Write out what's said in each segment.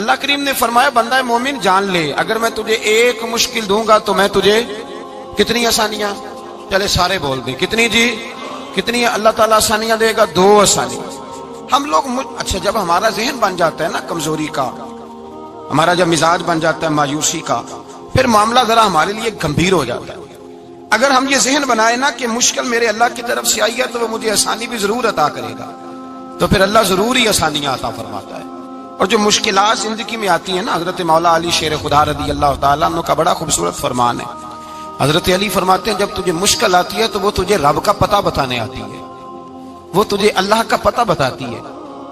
اللہ کریم نے فرمایا بندہ مومن جان لے اگر میں تجھے ایک مشکل دوں گا تو میں تجھے کتنی آسانیاں، چلے سارے بول دیں کتنی جی، کتنی اللہ تعالیٰ آسانیاں دے گا؟ 2 آسانیاں۔ ہم لوگ اچھا جب ہمارا ذہن بن جاتا ہے نا کمزوری کا، ہمارا جب مزاج بن جاتا ہے مایوسی کا، پھر معاملہ ذرا ہمارے لیے گمبھیر ہو جاتا ہے۔ اگر ہم یہ ذہن بنائے نا کہ مشکل میرے اللہ کی طرف سے آئی ہے تو وہ مجھے آسانی بھی ضرور عطا کرے گا، تو پھر اللہ ضرور ہی آسانیاں عطا فرماتا ہے۔ اور جو مشکلات زندگی میں آتی ہیں نا، حضرت مولا علی شیر خدا رضی اللہ تعالیٰ عنہ کا بڑا خوبصورت فرمان ہے۔ حضرت علی فرماتے ہیں جب تجھے مشکل آتی ہے تو وہ تجھے رب کا پتہ بتانے آتی ہے، وہ تجھے اللہ کا پتہ بتاتی ہے۔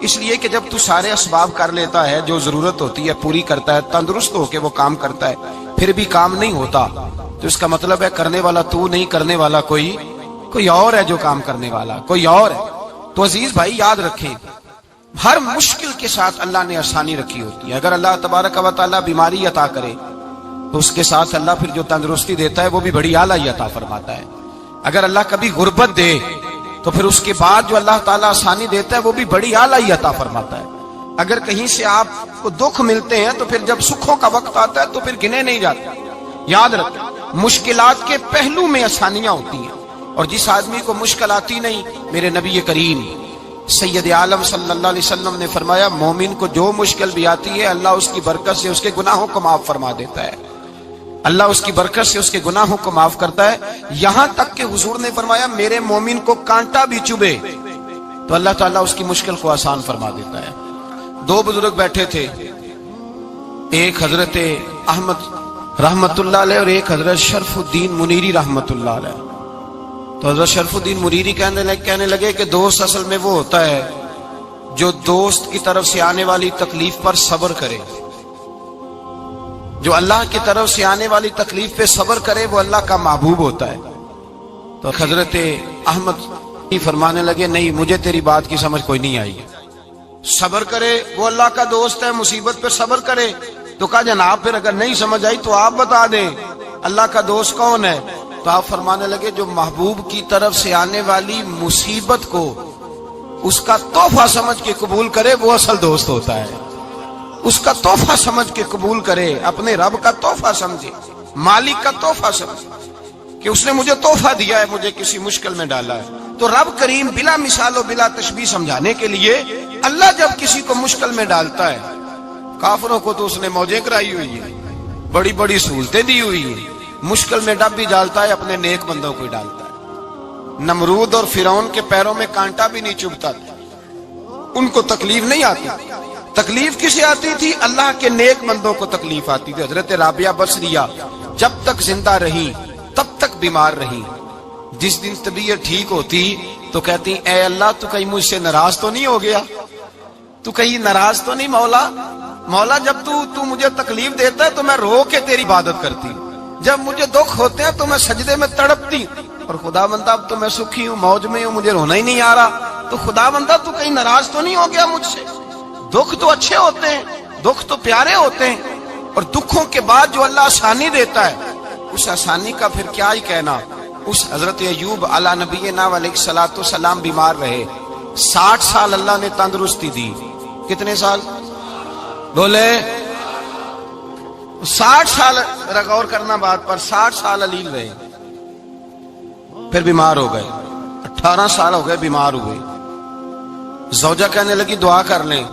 اس لیے کہ جب تو سارے اسباب کر لیتا ہے، جو ضرورت ہوتی ہے پوری کرتا ہے، تندرست ہو کے وہ کام کرتا ہے، پھر بھی کام نہیں ہوتا، تو اس کا مطلب ہے کرنے والا تو نہیں، کرنے والا کوئی اور ہے جو کام کرنے والا کوئی اور ہے۔ تو عزیز بھائی یاد رکھیں، ہر مشکل کے ساتھ اللہ نے آسانی رکھی ہوتی ہے۔ اگر اللہ تبارک و تعالیٰ بیماری عطا کرے تو اس کے ساتھ اللہ پھر جو تندرستی دیتا ہے وہ بھی بڑی اعلیٰ عطا فرماتا ہے۔ اگر اللہ کبھی غربت دے تو پھر اس کے بعد جو اللہ تعالیٰ آسانی دیتا ہے وہ بھی بڑی اعلیٰ عطا فرماتا ہے۔ اگر کہیں سے آپ کو دکھ ملتے ہیں تو پھر جب سکھوں کا وقت آتا ہے تو پھر گنے نہیں جاتے۔ یاد رکھیں مشکلات کے پہلو میں آسانیاں ہوتی ہیں، اور جس آدمی کو مشکل آتی نہیں، میرے نبی کریم سید عالم صلی اللہ علیہ وسلم نے فرمایا مومن کو جو مشکل بھی آتی ہے اللہ اس کی برکت سے اس کے گناہوں کو معاف فرما دیتا ہے، اللہ اس کی برکت سے اس کے گناہوں کو معاف کرتا ہے۔ یہاں تک کہ حضور نے فرمایا میرے مومن کو کانٹا بھی چبھے تو اللہ تعالیٰ اس کی مشکل کو آسان فرما دیتا ہے۔ 2 بزرگ بیٹھے تھے، ایک حضرت احمد رحمت اللہ علیہ اور ایک حضرت شرف الدین منیری رحمت اللہ علیہ۔ تو حضرت شرف الدین منیری کہنے لگے کہ دوست اصل میں وہ ہوتا ہے جو دوست کی طرف سے آنے والی تکلیف پر صبر کرے، جو اللہ کی طرف سے آنے والی تکلیف پہ صبر کرے وہ اللہ کا محبوب ہوتا ہے۔ تو حضرت احمد فرمانے لگے نہیں مجھے تیری بات کی سمجھ کوئی نہیں آئی، صبر کرے وہ اللہ کا دوست ہے، مصیبت پہ صبر کرے۔ تو کہا جناب پھر اگر نہیں سمجھ آئی تو آپ بتا دیں اللہ کا دوست کون ہے؟ تو آپ فرمانے لگے جو محبوب کی طرف سے آنے والی مصیبت کو اس کا تحفہ سمجھ کے قبول کرے وہ اصل دوست ہوتا ہے۔ اس کا تحفہ سمجھ کے قبول کرے، اپنے رب کا تحفہ سمجھے، مالک کا تحفہ سمجھے کہ اس نے مجھے تحفہ دیا ہے، مجھے کسی مشکل میں ڈالا ہے۔ تو رب کریم بلا مثال و بلا تشبیہ سمجھانے کے لیے اللہ جب کسی کو مشکل میں ڈالتا ہے، کافروں کو تو اس نے موجیں کرائی ہوئی ہے، بڑی بڑی سہولتیں دی ہوئی ہیں، مشکل میں ڈب بھی ڈالتا ہے، اپنے نیک بندوں کو ہی ڈالتا ہے۔ نمرود اور فرعون کے پیروں میں کانٹا بھی نہیں چبھتا تھا، ان کو تکلیف نہیں آتی۔ تکلیف کسے آتی تھی؟ اللہ کے نیک بندوں کو تکلیف آتی تھی۔ حضرت رابعہ بصریہ جب تک زندہ رہی تب تک بیمار رہی، جس دن طبیعت ٹھیک ہوتی تو کہتی اے اللہ تو کہیں مجھ سے ناراض تو نہیں ہو گیا، تو کہیں ناراض تو نہیں مولا جب تو مجھے تکلیف دیتا ہے تو میں رو کے تیری عبادت کرتی ہوں، جب مجھے دکھ ہوتے ہیں تو میں سجدے میں تڑپتی، اور خدا بندہ اب تو میں سکھی ہوں، موج میں ہوں، مجھے رونا ہی نہیں آ رہا، تو خدا بندہ تو کہیں ناراض تو نہیں ہو گیا مجھ سے؟ دکھ تو اچھے ہوتے ہیں، دکھ تو پیارے ہوتے ہیں، اور دکھوں کے بعد جو اللہ آسانی دیتا ہے اس آسانی کا پھر کیا ہی کہنا۔ اس حضرت ایوب علی نبینا علیہ الصلوۃ والسلام بیمار رہے، 60 سال اللہ نے تندرستی دی۔ کتنے سال بولے؟ 60 سال، غور کرنا بات پر، 60 سال علیل رہے، پھر بیمار ہو گئے، 18 سال ہو گئے بیمار ہوئے۔ زوجہ کہنے لگی دعا کر لیں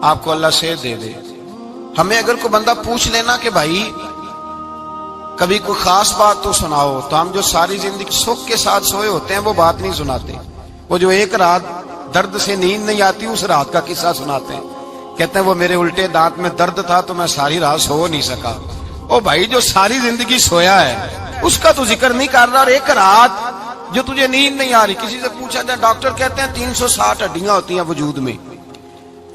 آپ کو اللہ صحت دے دے۔ ہمیں اگر کوئی بندہ پوچھ لینا کہ بھائی کبھی کوئی خاص بات تو سناؤ، تو ہم جو ساری زندگی سکھ کے ساتھ سوئے ہوتے ہیں وہ بات نہیں سناتے، وہ جو ایک رات درد سے نیند نہیں آتی اس رات کا قصہ سناتے ہیں، کہتے ہیں وہ میرے الٹے دانت میں درد تھا تو میں ساری رات سو نہیں سکا۔ او بھائی جو ساری زندگی سویا ہے اس کا تو ذکر نہیں کر رہا، اور ایک رات جو تجھے نیند نہیں آ رہی، کسی سے پوچھا جائے، ڈاکٹر کہتے ہیں 360 ہڈیاں ہوتی ہیں وجود میں،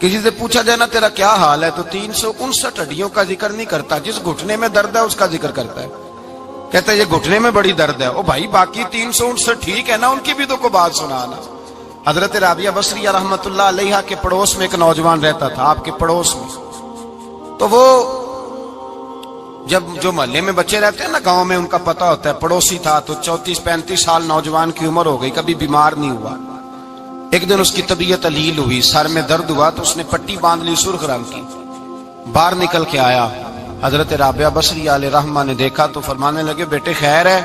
کسی سے پوچھا جائے نا تیرا کیا حال ہے تو 359 ہڈیوں کا ذکر نہیں کرتا، جس گھٹنے میں درد ہے اس کا ذکر کرتا ہے، کہتا ہے یہ گھٹنے میں بڑی درد ہے۔ او بھائی باقی 359 ٹھیک ہے نا، ان کی بھی تو کوئی بات سنانا۔ حضرت رابعہ بصریہ رحمت اللہ علیہ کے پڑوس میں ایک نوجوان رہتا تھا، آپ کے پڑوس میں، تو وہ جب جو محلے میں بچے رہتے ہیں نا گاؤں میں، ان کا پتہ ہوتا ہے، پڑوسی تھا تو 34-35 سال نوجوان کی عمر ہو گئی، کبھی بیمار نہیں ہوا۔ ایک دن اس کی طبیعت علیل ہوئی، سر میں درد ہوا تو اس نے پٹی باندھ لی سرخ رنگ کی، باہر نکل کے آیا، حضرت رابعہ بصری علیہ رحمہ نے دیکھا تو فرمانے لگے بیٹے خیر ہے؟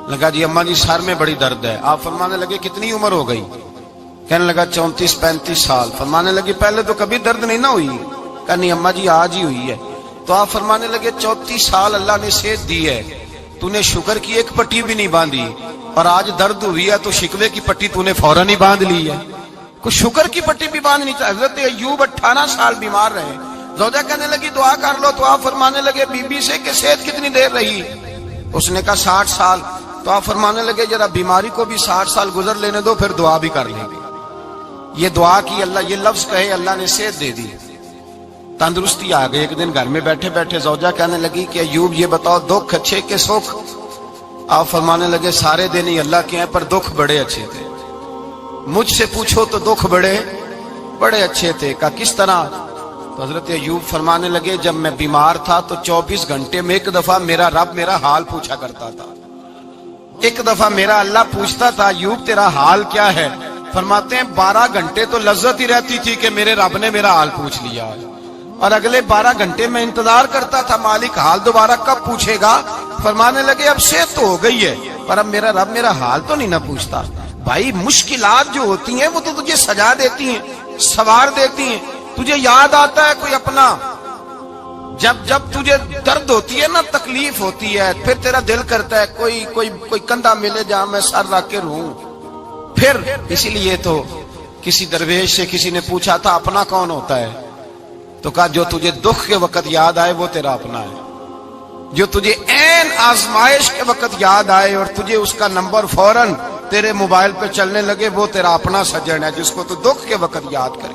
لگا جی اماں جی سر میں بڑی درد ہے۔ آپ فرمانے لگے کتنی عمر ہو گئی؟ کہنے لگا 34-35 سال۔ فرمانے لگے پہلے تو کبھی درد نہیں نہ ہوئی؟ کہا نہیں اماں جی آج ہی ہوئی ہے۔ تو آپ فرمانے لگے 34 سال اللہ نے صحت دی ہے، تو نے شکر کی ایک پٹی بھی نہیں باندھی، اور آج درد ہوئی ہے تو شکوے کی پٹی تو نے فوراً ہی باندھ لی ہے، کوئی شکر کی پٹی بھی باندھنی چاہیے۔ حضرت ایوب 18 سال بیمار رہے، زوجہ کہنے لگی دعا کر لو، تو آپ فرمانے لگے بی بی سے کہ صحت کتنی دیر رہی؟ اس نے کہا 60 سال۔ تو آپ فرمانے لگے ذرا بیماری کو بھی 60 سال گزر لینے دو، پھر دعا بھی کر لیں گے۔ یہ دعا کی، اللہ یہ لفظ کہے اللہ نے صحت دے دی، تندرستی آ گئی۔ ایک دن گھر میں بیٹھے بیٹھے زوجہ کہنے لگی کہ ایوب یہ بتاؤ دکھ اچھے کہ سکھ؟ آپ فرمانے لگے سارے دن ہی اللہ کے ہیں پر دکھ بڑے اچھے تھے، مجھ سے پوچھو تو دکھ بڑے اچھے تھے۔ کہا کس طرح؟ تو حضرت ایوب فرمانے لگے جب میں بیمار تھا تو 24 گھنٹے میں ایک دفعہ میرا رب میرا حال پوچھا کرتا تھا، ایک دفعہ میرا اللہ پوچھتا تھا ایوب تیرا حال کیا ہے؟ فرماتے ہیں 12 گھنٹے تو لذت ہی رہتی تھی کہ میرے رب نے میرا حال پوچھ لیا، اور اگلے 12 گھنٹے میں انتظار کرتا تھا مالک حال دوبارہ کب پوچھے گا۔ فرمانے لگے اب صحت تو ہو گئی ہے پر اب میرا رب میرا حال تو نہیں نہ پوچھتا۔ بھائی مشکلات جو ہوتی ہیں وہ تو تجھے سجا دیتی ہیں، سوار دیتی ہیں، تجھے یاد آتا ہے کوئی اپنا، جب تجھے درد ہوتی ہے نا، تکلیف ہوتی ہے، پھر تیرا دل کرتا ہے کوئی کندھا ملے جہاں میں سر رکھ کے رہوں۔ پھر اسی لیے تو کسی درویش سے کسی نے پوچھا تھا اپنا کون ہوتا ہے؟ تو کہا جو تجھے دکھ کے وقت یاد آئے وہ تیرا اپنا ہے، جو تجھے عین آزمائش کے وقت یاد آئے اور تجھے اس کا نمبر فوراً تیرے موبائل پہ چلنے لگے وہ تیرا اپنا سجن ہے، جس کو تو دکھ کے وقت یاد کرے۔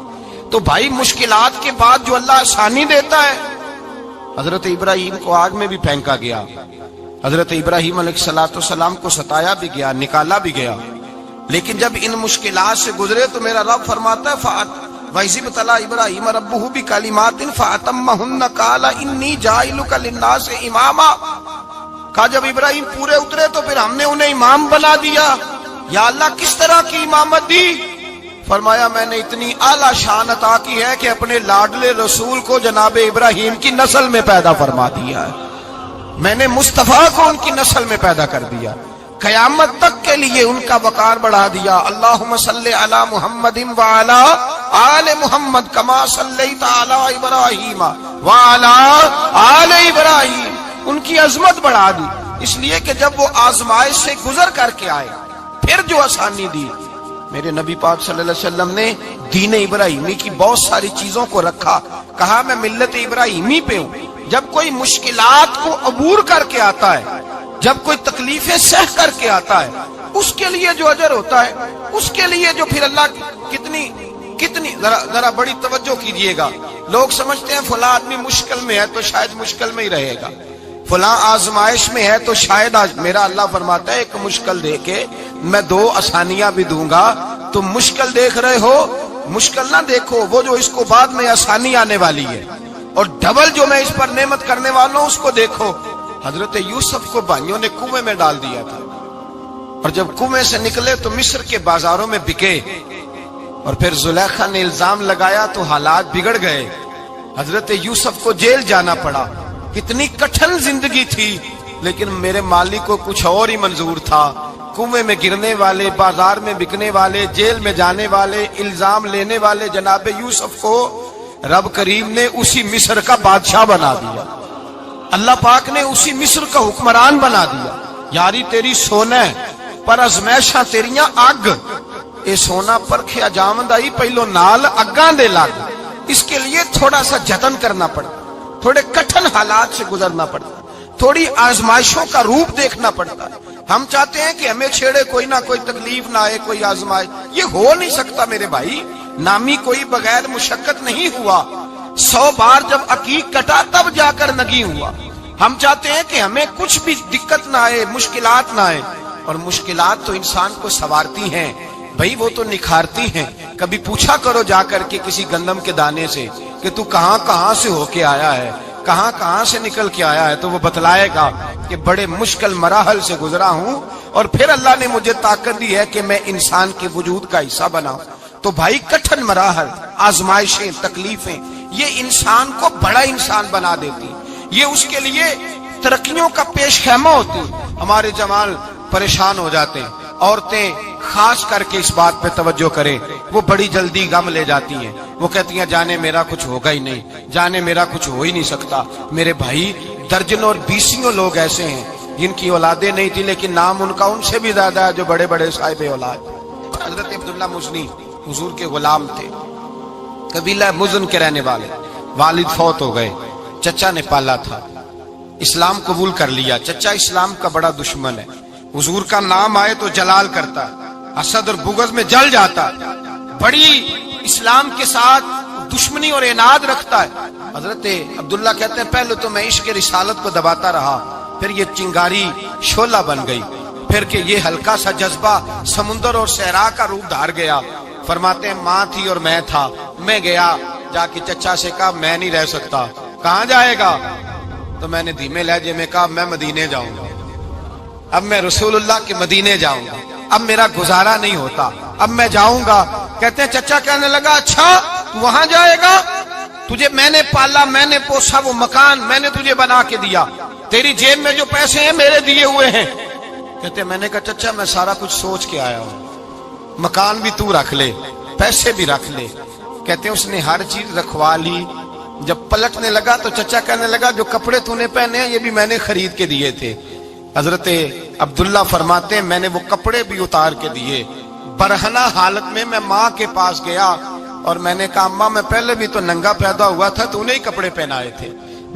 تو بھائی مشکلات کے بعد جو اللہ آسانی دیتا ہے، حضرت ابراہیم کو آگ میں بھی پھینکا گیا، حضرت ابراہیم علیہ السلام کو ستایا بھی گیا، نکالا بھی گیا، لیکن جب ان مشکلات سے گزرے تو میرا رب فرماتا ہے وَإِذِ ابْتَلَىٰ إِبْرَاهِيمَ رَبُّهُ بِكَلِمَاتٍ فَأَتَمَّهُنَّ قَالَ إِنِّي جَاعِلُكَ لِلنَّاسِ إِمَامًا۔ کہا جب ابراہیم پورے اترے تو پھر ہم نے انہیں امام بنا دیا۔ یا اللہ کس طرح کی امامت دی؟ فرمایا میں نے اتنی اعلیٰ شان عطا کی ہے کہ اپنے لاڈلے رسول کو جناب ابراہیم کی نسل میں پیدا فرما دیا ہے، میں نے مصطفیٰ کو ان کی نسل میں پیدا کر دیا، قیامت تک کے لیے ان کا وقار بڑھا دیا۔ اللہم صلی علی محمد وعلی آل محمد کما صلیت علی ابراہیم وعلی آل ابراہیم، ان کی عظمت بڑھا دی، اس لیے کہ جب وہ آزمائش سے گزر کر کے آئے پھر جو آسانی دی۔ میرے نبی پاک صلی اللہ علیہ وسلم نے دین ابراہیمی کی بہت ساری چیزوں کو رکھا، کہا میں ملت ابراہیمی پہ ہوں۔ جب کوئی مشکلات کو عبور کر کے آتا ہے، جب کوئی تکلیفیں سہ کر کے آتا ہے، اس کے لیے جو اجر ہوتا ہے، اس کے لیے جو پھر اللہ کتنی ذرا بڑی توجہ کیجئے گا۔ لوگ سمجھتے ہیں فلاں آدمی مشکل میں ہے تو شاید مشکل میں ہی رہے گا، فلاں آزمائش میں ہے تو شاید میرا اللہ فرماتا ہے ایک مشکل دے کے میں 2 آسانیاں بھی دوں گا۔ تم مشکل دیکھ رہے ہو، مشکل نہ دیکھو، وہ جو اس کو بعد میں آسانی آنے والی ہے، اور ڈبل جو میں اس پر نعمت کرنے والا ہوں اس کو دیکھو۔ حضرت یوسف کو بھائیوں نے کنویں میں ڈال دیا تھا، اور جب کنویں سے نکلے تو مصر کے بازاروں میں بکے، اور پھر زلیخا نے الزام لگایا تو حالات بگڑ گئے، حضرت یوسف کو جیل جانا پڑا۔ کتنی کٹھن زندگی تھی، لیکن میرے مالک کو کچھ اور ہی منظور تھا۔ کنویں میں گرنے والے، بازار میں بکنے والے، جیل میں جانے والے، الزام لینے والے جناب یوسف کو رب کریم نے اسی مصر کا بادشاہ بنا دیا، اللہ پاک نے اسی مصر کا حکمران بنا دیا۔ یاری تیری سونا ہے پر ازمیشاں تیریاں اگ، اے سونا پرکھیا جامد آئی پہلو نال اگاں دے لگ، اس کے لیے تھوڑا سا جتن کرنا پڑتا، تھوڑے کٹھن حالات سے گزرنا پڑتا، تھوڑی آزمائشوں کا روپ دیکھنا پڑتا ہے۔ ہم چاہتے ہیں کہ ہمیں چھیڑے کوئی نہ کوئی تکلیف نہ آئے، کوئی آزمائش، یہ ہو نہیں سکتا میرے بھائی۔ نامی کوئی بغیر مشقت نہیں ہوا، 100 بار جب عقیق کٹا تب جا کر نگی ہوا۔ ہم چاہتے ہیں کہ ہمیں کچھ بھی دقت نہ آئے، مشکلات نہ آئے، اور مشکلات تو انسان کو سنوارتی ہیں بھائی، وہ تو نکھارتی ہیں۔ کبھی پوچھا کرو جا کر کے کسی گندم کے دانے سے کہ تو کہاں کہاں سے ہو کے آیا ہے، کہاں کہاں سے نکل کے آیا ہے، تو وہ بتلائے گا کہ بڑے مشکل مراحل سے گزرا ہوں، اور پھر اللہ نے مجھے طاقت دی ہے کہ میں انسان کے وجود کا حصہ بناؤں۔ تو بھائی کٹھن مراحل، آزمائشیں، تکلیفیں، یہ انسان کو بڑا انسان بنا دیتی، یہ اس کے لیے ترقیوں کا پیش خیمہ ہوتی۔ ہمارے جوان پریشان ہو جاتے ہیں، عورتیں خاص کر کے اس بات پہ توجہ کریں، وہ بڑی جلدی غم لے جاتی ہیں، وہ کہتی ہیں جانے میرا کچھ ہوگا ہی نہیں، جانے میرا کچھ ہو ہی نہیں سکتا۔ میرے بھائی درجنوں اور بیسیوں لوگ ایسے ہیں جن کی اولادیں نہیں تھی لیکن نام ان کا ان سے بھی زیادہ ہے جو بڑے بڑے صاحب اولاد۔ حضرت عبداللہ مزنی حضور کے غلام تھے، قبیلہ مزن کے رہنے والے، والد فوت ہو گئے، چچا نے پالا تھا، اسلام قبول کر لیا۔ چچا اسلام کا بڑا دشمن ہے، حضور کا نام آئے تو جلال کرتا، حسد اور بغض میں جل جاتا، بڑی اسلام کے ساتھ دشمنی اور عناد رکھتا ہے۔ حضرت عبداللہ کہتے ہیں پہلے تو میں عشق رسالت کو دباتا رہا، پھر یہ چنگاری شعلہ بن گئی، پھر کہ یہ ہلکا سا جذبہ سمندر اور صحرا کا روپ دھار گیا۔ فرماتے ہیں ماں تھی اور میں تھا، میں گیا جا کے چچا سے کہا میں نہیں رہ سکتا۔ کہاں جائے گا؟ تو میں نے دھیمے لہجے میں کہا میں مدینے جاؤں گا، اب میں رسول اللہ کے مدینے جاؤں گا، اب میرا گزارا نہیں ہوتا، اب میں جاؤں گا۔ کہتے ہیں چچا کہنے لگا اچھا تو وہاں جائے گا؟ تجھے میں نے پالا، میں نے پوسا، وہ مکان میں نے تجھے بنا کے دیا، تیری جیب میں جو پیسے ہیں میرے دیے ہوئے ہیں۔ کہتے ہیں میں نے کہا چچا میں سارا کچھ سوچ کے آیا ہوں، مکان بھی تو رکھ لے، پیسے بھی رکھ لے۔ کہتے ہیں اس نے ہر چیز رکھوا لی۔ جب پلٹنے لگا تو چچا کہنے لگا جو کپڑے تو نے پہنے ہیں یہ بھی میں نے خرید کے دیے تھے۔ حضرت عبداللہ فرماتے ہیں میں نے وہ کپڑے بھی اتار کے دیے، برہنہ حالت میں ماں کے پاس گیا اور میں نے کہا اماں میں پہلے بھی تو ننگا پیدا ہوا تھا، تو نے ہی کپڑے پہنائے تھے،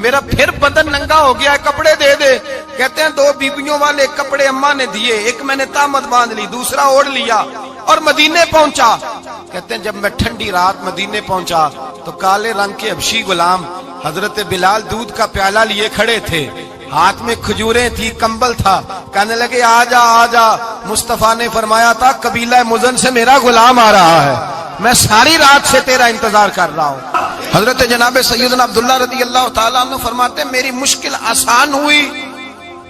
میرا پھر بدن ننگا ہو گیا ہے، کپڑے دے دے۔ کہتے ہیں دو بیبیوں والے کپڑے اماں نے دیے، ایک میں نے تامت باندھ لی، دوسرا اوڑھ لیا اور مدینے پہنچا۔ کہتے ہیں جب میں ٹھنڈی رات مدینے پہنچا تو کالے رنگ کے حبشی غلام حضرت بلال دودھ کا پیالہ لیے کھڑے تھے، ہاتھ میں کھجوریں تھی، کمبل تھا، کہنے لگے آجا آجا۔ مصطفیٰ نے فرمایا تھا قبیلہ مزن سے میرا غلام آ رہا ہے، میں ساری رات سے تیرا انتظار کر رہا ہوں۔ حضرت جناب سیدنا عبداللہ رضی اللہ تعالیٰ عنہ فرماتے ہیں میری مشکل آسان ہوئی،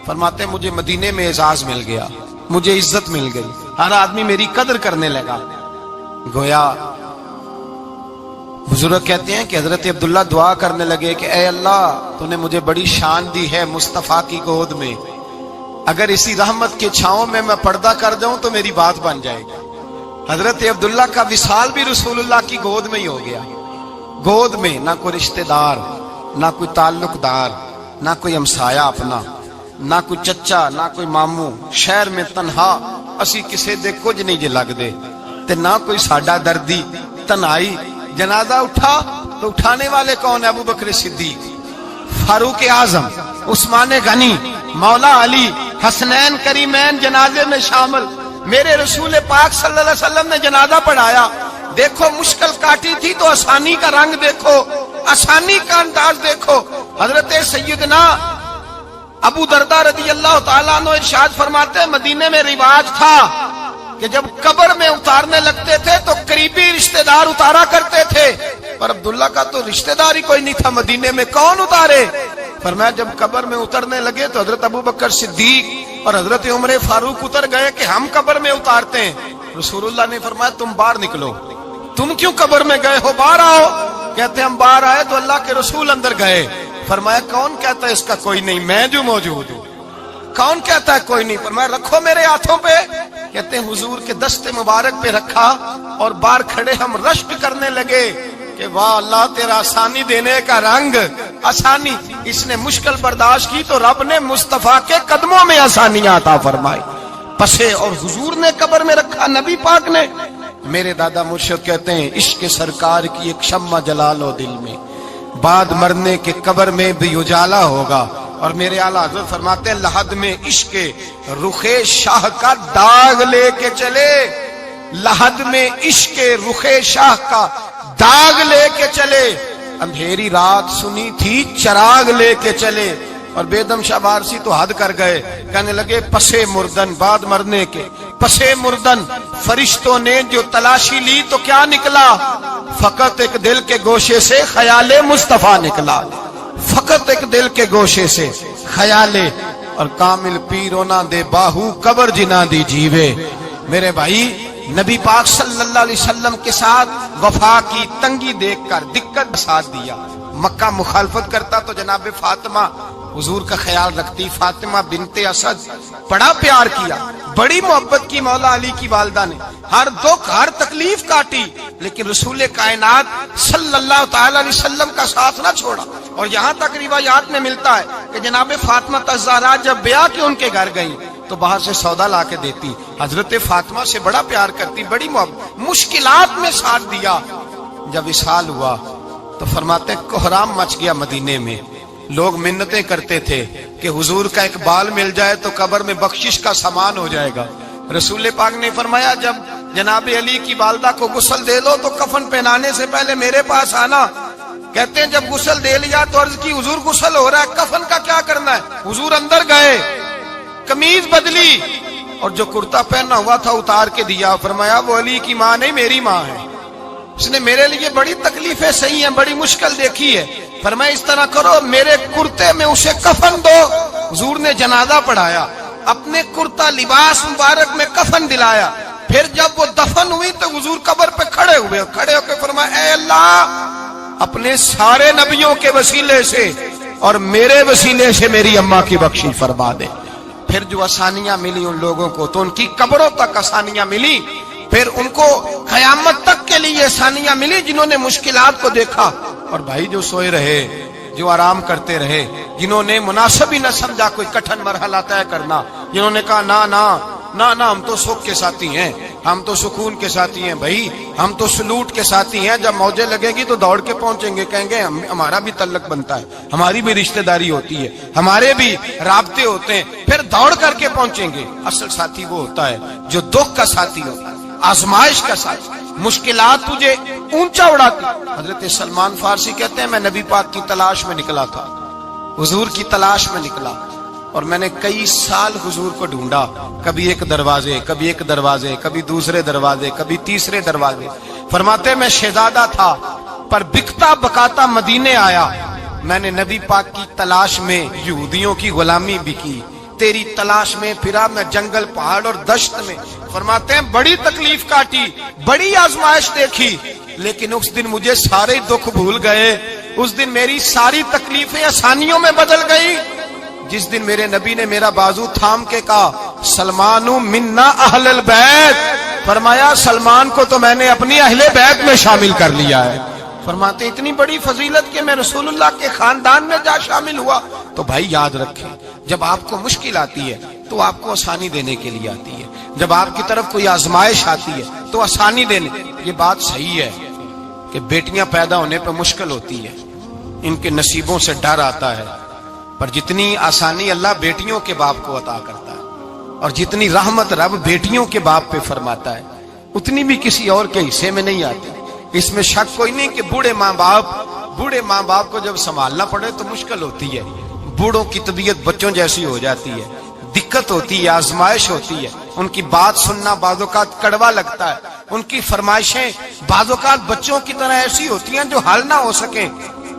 فرماتے ہیں مجھے مدینے میں اعزاز مل گیا، مجھے عزت مل گئی، ہر آدمی میری قدر کرنے لگا۔ گویا بزرگ کہتے ہیں کہ حضرت عبداللہ دعا کرنے لگے کہ اے اللہ تو نے مجھے بڑی شان دی ہے مصطفیٰ کی گود میں، اگر اسی رحمت کے چھاؤں میں پردہ کر جاؤں تو میری بات بن جائے گی۔ حضرت عبداللہ کا وصال بھی رسول اللہ کی گود میں ہی ہو گیا، گود میں نہ کوئی رشتہ دار، نہ کوئی تعلق دار، نہ کوئی ہمسایا اپنا، نہ کوئی چچا، نہ کوئی ماموں، شہر میں تنہا اسی کسے دے کچھ نہیں جے لگ دے تے نہ کوئی ساڈا دردی، تنہائی۔ جنازہ اٹھا تو اٹھانے والے کون ہیں؟ ابو بکر صدیق، فاروق اعظم، عثمان غنی، مولا علی، حسنین کریمین جنازے میں شامل۔ میرے رسول پاک صلی اللہ علیہ وسلم نے جنازہ پڑھایا، دیکھو مشکل کاٹی تھی تو آسانی کا رنگ دیکھو، آسانی کا انداز دیکھو۔ حضرت سیدنا ابو دردہ رضی اللہ تعالیٰ عنہ ارشاد فرماتے ہیں مدینے میں رواج تھا کہ جب قبر میں اتارنے لگتے تھے تو قریبی رشتہ دار اتارا کرتے تھے، پر عبداللہ کا تو رشتہ دار ہی کوئی نہیں تھا مدینے میں، کون اتارے؟ فرمایا جب قبر میں اترنے لگے تو حضرت ابو بکر صدیق اور حضرت عمر فاروق اتر گئے کہ ہم قبر میں اتارتے ہیں۔ رسول اللہ نے فرمایا تم باہر نکلو، تم کیوں قبر میں گئے ہو، باہر آؤ۔ کہتے ہیں ہم باہر آئے تو اللہ کے رسول اندر گئے، فرمایا کون کہتا ہے اس کا کوئی نہیں، میں جو موجود ہوں، کون کہتا ہے کوئی نہیں؟ فرمایا رکھو میرے ہاتھوں پہ۔ کہتے ہیں حضور کے دست مبارک پہ رکھا اور باہر کھڑے ہم رشک کرنے لگے کہ واہ اللہ تیرا آسانی دینے کا رنگ، آسانی۔ اس نے مشکل برداشت کی تو رب نے مصطفیٰ کے قدموں میں آسانیاں عطا فرمائی، پسے اور حضور نے قبر میں رکھا، نبی پاک نے۔ میرے دادا مرشد کہتے ہیں عشق سرکار کی ایک شمع جلا لو دل میں، بعد مرنے کے قبر میں بھی اجالا ہوگا۔ اور میرے اعلیٰ حضرت فرماتے ہیں لحد میں عشق رخ شاہ کا داغ لے کے چلے، لحد میں عشق رخ شاہ کا داغ لے کے چلے، اندھیری رات سنی تھی چراغ لے کے چلے۔ اور بیدم شاہ بارسی تو حد کر گئے، کہنے لگے پسے مردن، بعد مرنے کے پسے مردن فرشتوں نے جو تلاشی لی تو کیا نکلا؟ فقط ایک دل کے گوشے سے خیال مصطفیٰ نکلا، فقط ایک دل کے گوشے سے خیال۔ اور کامل پیرو نہ دے باہو قبر جنا دی جیوے۔ میرے بھائی نبی پاک صلی اللہ علیہ وسلم کے ساتھ وفا کی تنگی دیکھ کر دقت ساتھ دیا. مکہ مخالفت کرتا تو جناب فاطمہ حضور کا خیال رکھتی. فاطمہ بنت اسد بڑا پیار کیا, بڑی محبت کی مولا علی کی والدہ نے, ہر دکھ ہر تکلیف کاٹی, لیکن رسول کائنات صلی اللہ تعالی علیہ وسلم کا ساتھ نہ چھوڑا. اور یہاں تک روایات میں ملتا ہے کہ جناب فاطمہ الزہرا جب بیعہ کے ان کے گھر گئی تو باہر سے سودا لا کے دیتی. حضرت فاطمہ سے بڑا پیار کرتی, بڑی محبت, مشکلات میں ساتھ دیا. جب وصال ہوا تو فرماتے ہیں کوہرام مچ گیا مدینے میں. لوگ منتیں کرتے تھے کہ حضور کا ایک بال مل جائے تو قبر میں بخشش کا سامان ہو جائے گا. رسول پاک نے فرمایا جب جناب علی کی والدہ کو غسل دے دو تو کفن پہنانے سے پہلے میرے پاس آنا. کہتے ہیں جب غسل دے لیا تو عرض کی حضور غسل ہو رہا ہے, کفن کا کیا کرنا ہے؟ حضور اندر گئے, قمیض بدلی اور جو کرتا پہنا ہوا تھا اتار کے دیا. فرمایا وہ علی کی ماں نہیں میری ماں ہے, اس نے میرے لیے بڑی تکلیفیں سہی ہیں, بڑی مشکل دیکھی ہے. فرمایا اس طرح کرو میرے کرتے میں اسے کفن دو. حضور نے جنازہ پڑھایا, اپنے کرتا لباس مبارک میں کفن دلایا. پھر جب وہ دفن ہوئی تو حضور قبر پہ کھڑے ہوئے, کھڑے ہو کے فرمایا اے اللہ اپنے سارے نبیوں کے وسیلے سے اور میرے وسیلے سے میری اماں کی بخشی فرما دے. پھر جو آسانیاں ملی ان لوگوں کو تو ان کی قبروں تک آسانیاں ملی, پھر ان کو قیامت تک کے لیے آسانیاں ملی جنہوں نے مشکلات کو دیکھا. اور بھائی جو سوئے رہے, جو آرام کرتے رہے, جنہوں نے مناسب ہی نہ سمجھا کوئی کٹھن مرحلہ طے کرنا, جنہوں نے کہا نا نا نا نا ہم تو سکھ کے ساتھی ہیں, ہم تو سکون کے ساتھی ہیں, بھائی ہم تو سلوٹ کے ساتھی ہیں, جب موجیں لگے گی تو دوڑ کے پہنچیں گے, کہیں گے ہمارا بھی تعلق بنتا ہے, ہماری بھی رشتہ داری ہوتی ہے, ہمارے بھی رابطے ہوتے ہیں, پھر دوڑ کر کے پہنچیں گے. اصل ساتھی وہ ہوتا ہے جو دکھ کا ساتھی ہوتا ہے, آزمائش کا ساتھی, مشکلات تجھے اونچا اڑاتی. حضرت سلمان فارسی کہتے ہیں میں نبی پاک کی تلاش میں نکلا تھا, حضور کی تلاش میں نکلا, اور میں نے کئی سال حضور کو ڈھونڈا, کبھی ایک دروازے, کبھی ایک دروازے, کبھی دوسرے دروازے, کبھی تیسرے دروازے. فرماتے میں شہزادہ تھا پر بکتا بکاتا مدینے آیا, میں نے نبی پاک کی تلاش میں یہودیوں کی غلامی بھی کی, تیری تلاش میں پھرا میں جنگل پہاڑ اور دشت میں. فرماتے ہیں بڑی تکلیف کاٹی, بڑی آزمائش دیکھی, لیکن اس دن مجھے سارے دکھ بھول گئے, اس دن میری ساری تکلیفیں آسانیوں میں بدل گئی جس دن میرے نبی نے میرا بازو تھام کے کہا سلمان منا اہل البیت. فرمایا سلمان کو تو میں نے اپنی اہل بیت میں شامل کر لیا ہے. فرماتے اتنی بڑی فضیلت کہ میں رسول اللہ کے خاندان میں جا شامل ہوا. تو بھائی یاد رکھیں, جب آپ کو مشکل آتی ہے تو آپ کو آسانی دینے کے لیے آتی ہے, جب آپ کی طرف کوئی آزمائش آتی ہے تو آسانی دینے. یہ بات صحیح ہے کہ بیٹیاں پیدا ہونے پہ مشکل ہوتی ہے, ان کے نصیبوں سے ڈر آتا ہے, پر جتنی آسانی اللہ بیٹیوں کے باپ کو عطا کرتا ہے اور جتنی رحمت رب بیٹیوں کے باپ پہ فرماتا ہے اتنی بھی کسی اور کے حصے میں نہیں آتی. اس میں شک کوئی نہیں کہ بوڑھے ماں باپ کو جب سنبھالنا پڑے تو مشکل ہوتی ہے. بوڑھوں کی طبیعت بچوں جیسی ہو جاتی ہے, دقت ہوتی ہے, آزمائش ہوتی ہے, ان کی بات سننا بعض اوقات کڑوا لگتا ہے, ان کی فرمائشیں بعض اوقات بچوں کی طرح ایسی ہوتی ہیں جو حل نہ ہو سکیں.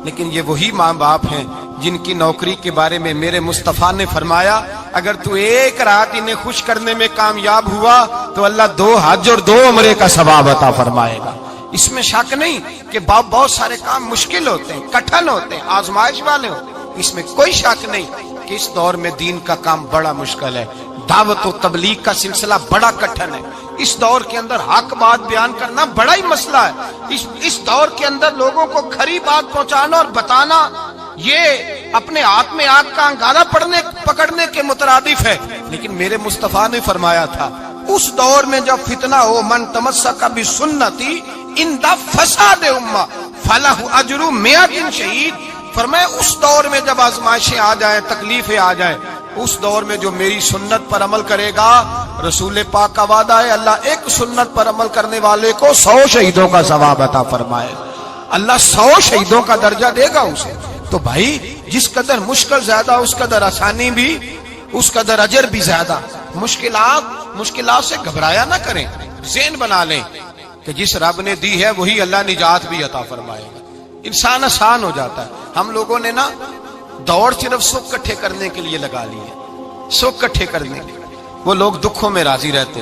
لیکن یہ وہی ماں باپ ہیں جن کی نوکری کے بارے میں میرے مصطفیٰ نے فرمایا اگر تو ایک رات انہیں خوش کرنے میں کامیاب ہوا تو اللہ 2 حج اور 2 عمرے کا ثواب عطا فرمائے گا. اس میں شک نہیں کہ بہت سارے کام مشکل ہوتے ہیں, کٹھن ہوتے ہیں, آزمائش والے ہوتے ہیں, اس میں کوئی شک نہیں کہ اس دور میں دین کا کام بڑا مشکل ہے, دعوت و تبلیغ کا سلسلہ بڑا کٹھن ہے. اس دور کے اندر حق بات بیان کرنا بڑا ہی مسئلہ ہے. اس دور کے اندر لوگوں کو کھری بات پہنچانا اور بتانا یہ اپنے ہاتھ میں آگ کا انگارہ پکڑنے کے مترادف ہے. لیکن میرے مصطفیٰ نے فرمایا تھا اس دور میں جب فتنہ ہو من تمسک بسنتی اندہ فساد امہ فلہ اجر 100 شہید. فرمایا اس دور میں جب آزمائشیں آ جائیں, تکلیفیں آ جائیں, اس دور میں جو میری سنت پر عمل کرے گا, رسول پاک کا وعدہ ہے اللہ ایک سنت پر عمل کرنے والے کو 100 شہیدوں کا ثواب عطا فرمائے. اللہ 100 شہیدوں کا درجہ دے گا اسے. تو بھائی جس قدر مشکل زیادہ اس قدر آسانی بھی, اس قدر اجر بھی زیادہ. مشکلات سے گھبرایا نہ کریں, ذہن بنا لیں کہ جس رب نے دی ہے وہی اللہ نجات بھی عطا فرمائے گا. انسان آسان ہو جاتا ہے. ہم لوگوں نے نا دوڑ صرف سکھ کٹھے کرنے کے لیے لگا لی ہے, سکھ کٹھے کرنے کے. وہ لوگ دکھوں میں راضی رہتے,